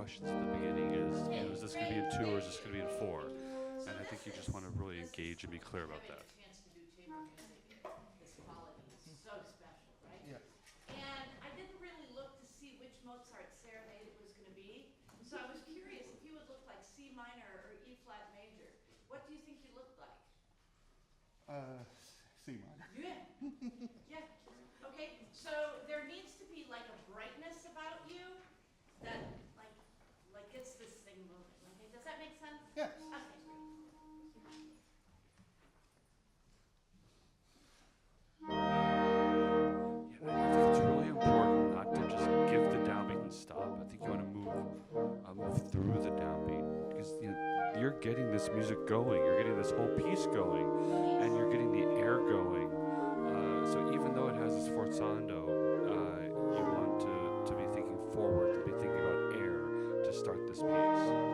questions at the beginning is, is this going to be in 2 or is this going to be in 4? And I think you just want to really engage and be clear about that. Chance to do chamber music here. This quality is so special, right? Yeah. And I didn't really look to see which Mozart Serenade it was going to be, so I was curious if you would look like C minor or E flat major. What do you think you looked like? C minor. Yeah. Yeah. Okay. So there needs to be like a brightness about you that like gets this thing moving. Okay. Does that make sense? Yes. Okay. Yeah, I think it's really important not to just give the downbeat and stop. I think you want to move through the downbeat because you're getting this music going, you're getting this whole piece going, and you're getting the air going. So even though it has this forzando, you want to be thinking forward, to be thinking about air to start this piece.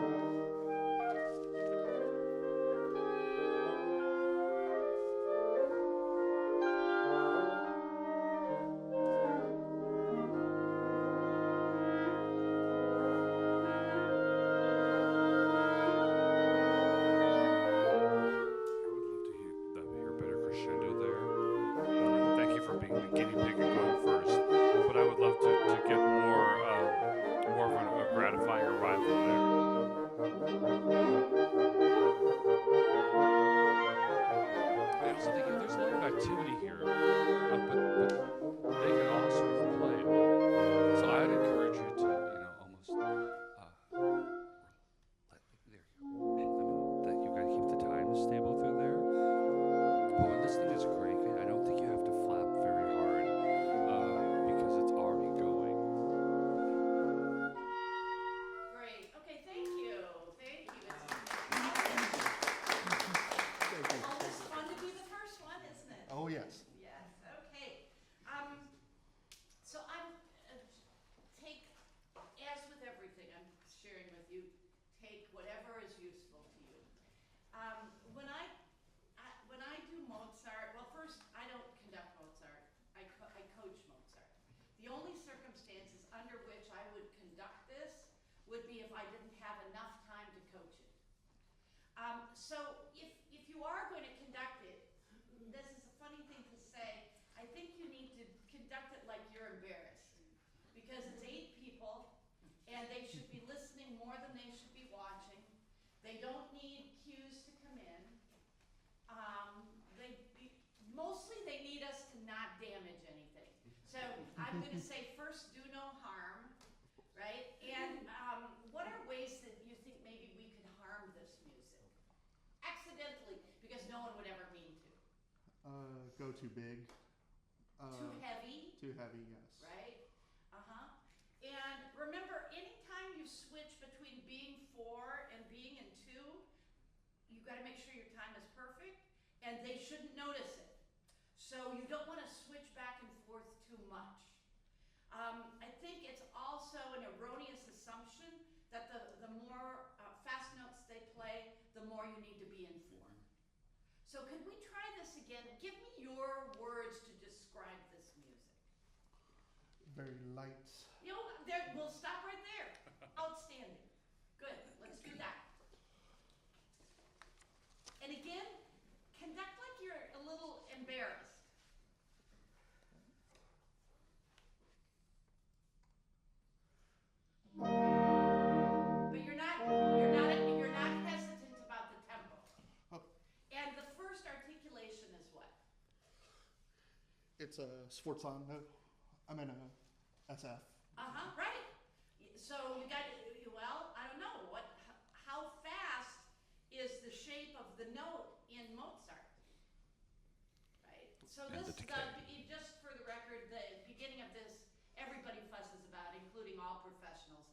Would be if I didn't have enough time to coach it. So if you are going to conduct it, this is a funny thing to say, I think you need to conduct it like you're embarrassed. Because it's 8 people, and they should be listening more than they should be watching. They don't need cues to come in. Mostly they need us to not damage anything. So I'm going to say first, do no harm. Right? And what are ways that you think maybe we could harm this music? Accidentally, because no one would ever mean to. Go too big. Too heavy. Too heavy, yes. Right? And remember, anytime you switch between being 4 and being in 2, you've got to make sure your time is perfect, and they shouldn't notice it. So you don't want to switch back and forth too much. I think it's also an erroneous assumption that the more fast notes they play, the more you need to be in form. So could we try this again? Give me your words to describe this music. Very light. We'll stop right there. Outstanding. Good. Let's do that. And again, conduct like you're a little embarrassed. But you're not hesitant about the tempo. Oh. And the first articulation is what? It's a sforzando. I'm in a SF. Right. So you got, I don't know, how fast is the shape of the note in Mozart? Right? So And this, the decay. just for the record, the beginning of this, everybody fusses about, including all professionals.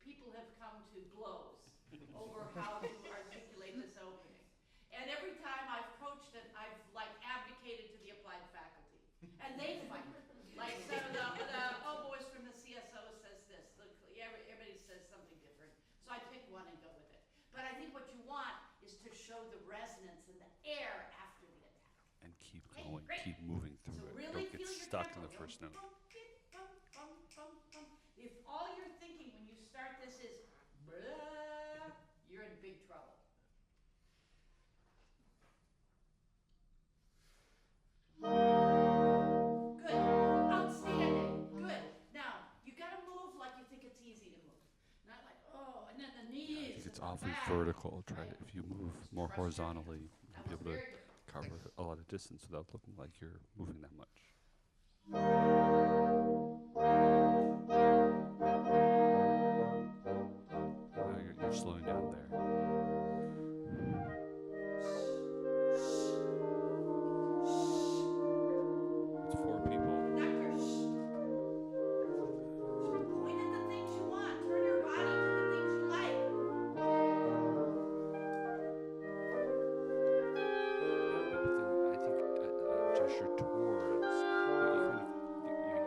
People have come to blows over how to articulate this opening. And every time I've coached it, I've abdicated to the applied faculty. And they fight. So the oboist from the CSO says this. Everybody says something different. So I pick one and go with it. But I think what you want is to show the resonance and the air after the attack. And keep going, keep moving through it. Really Don't get feel stuck in your the first note. If all you're thinking when you start this is awfully vertical. Try to, if you move more horizontally, you'll be able to cover a lot of distance without looking like you're moving that much. Now you're slowing down there. It's 4 people. Conductor, point at the things you want. Turn your body to the things you like. I think gesture towards,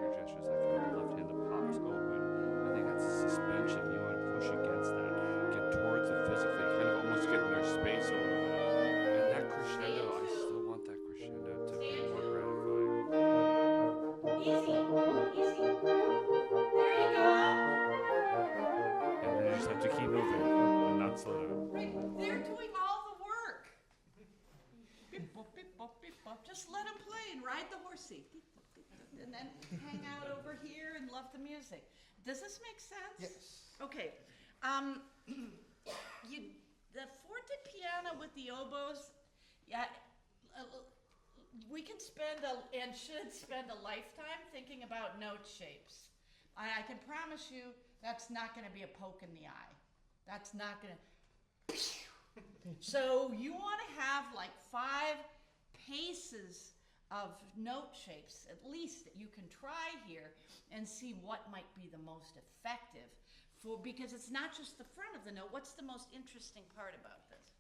your gestures like your left hand that pops open. I think that's a suspension. You want to push against that, get towards it physically, kind of almost get in their space a little bit. And that crescendo, I still want that crescendo to be more gratifying. Easy, easy. There you go. And then you just have to keep moving and not slow down. Right, they're doing all the work. Beep, bop, beep, bop, beep, bop. Just let them play and ride the horsey. Beep, bop, beep, bop. And then hang out over here and love the music. Does this make sense? Yes. Okay. The forte piano with the oboes, yeah, we can spend and should spend a lifetime thinking about note shapes. I can promise you that's not going to be a poke in the eye. That's not going to. So you want to have like 5 paces of note shapes, at least, that you can try here and see what might be the most effective. Because it's not just the front of the note. What's the most interesting part about this?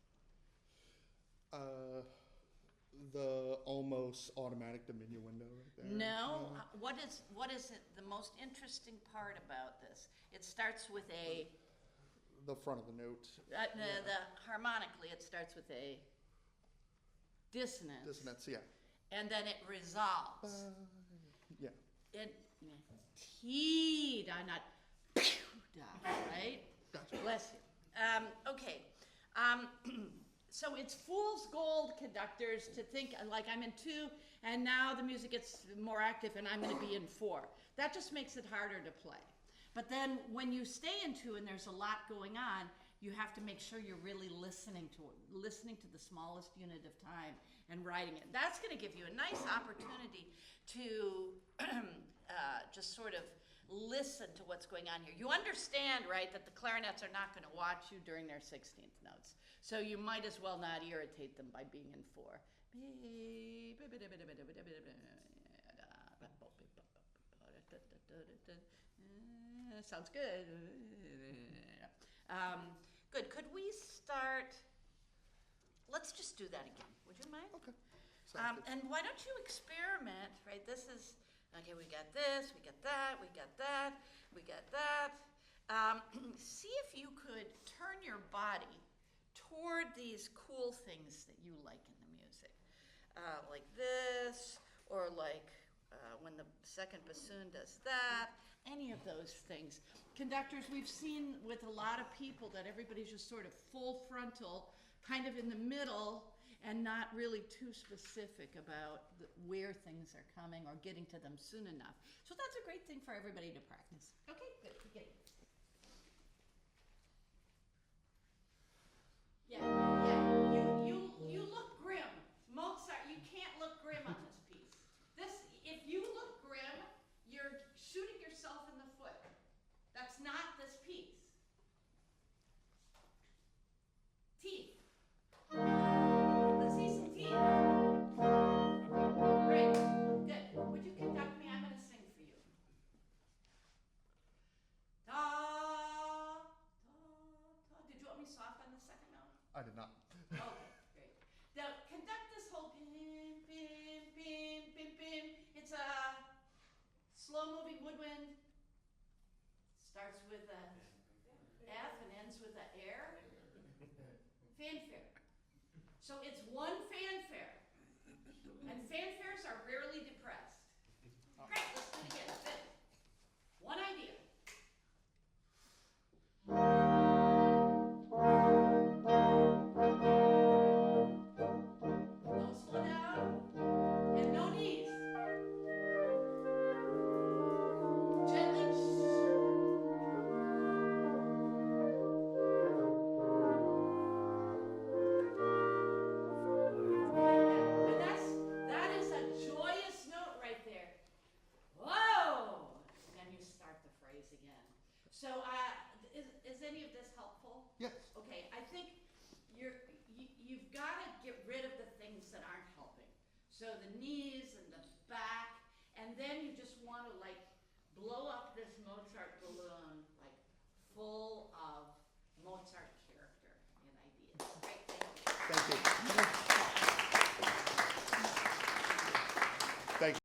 The almost automatic diminutive window right there. No. What is it? The most interesting part about this? It starts with a. The front of the note. The harmonically, it starts with a dissonance. Dissonance, yeah. And then it resolves. Yeah. It T, not right? Gotcha. Bless you. Okay. So it's fool's gold, conductors, to think like I'm in 2, and now the music gets more active, and I'm going to be in 4. That just makes it harder to play. But then when you stay in 2 and there's a lot going on, you have to make sure you're really listening to the smallest unit of time and writing it. That's going to give you a nice opportunity to just sort of listen to what's going on here. You understand, right, that the clarinets are not going to watch you during their 16th notes. So you might as well not irritate them by being in 4. Sounds good. Good. Could we start? Let's just do that again. Would you mind? Okay. And why don't you experiment, right? This is, okay, we got this, we got that, we got that, we got that. See if you could turn your body toward these cool things that you like in the music. Like this, or like when the second bassoon does that, any of those things. Conductors, we've seen with a lot of people that everybody's just sort of full frontal, kind of in the middle, and not really too specific about where things are coming or getting to them soon enough. So that's a great thing for everybody to practice. Okay, good. Begin. Yeah. You look grim. Mozart, you can't look grim on this piece. If you look grim, you're shooting yourself in the foot. That's not this piece. Teeth. Let's see some teeth. Great. Good. Would you conduct me? I'm going to sing for you. Da, da, da. Did you want me soft on the second note? I did not. Okay, great. Now, conduct this whole bim, bim, bim, bim, bim. It's a slow-moving woodwind. Starts with a F and ends with a air. Fanfare. So it's one fanfare. And fanfares are rarely depressed. Great, let's do it again. Good. One idea. Don't slow down. And no knees. Gently. So the knees and the back, and then you just want to like blow up this Mozart balloon, like full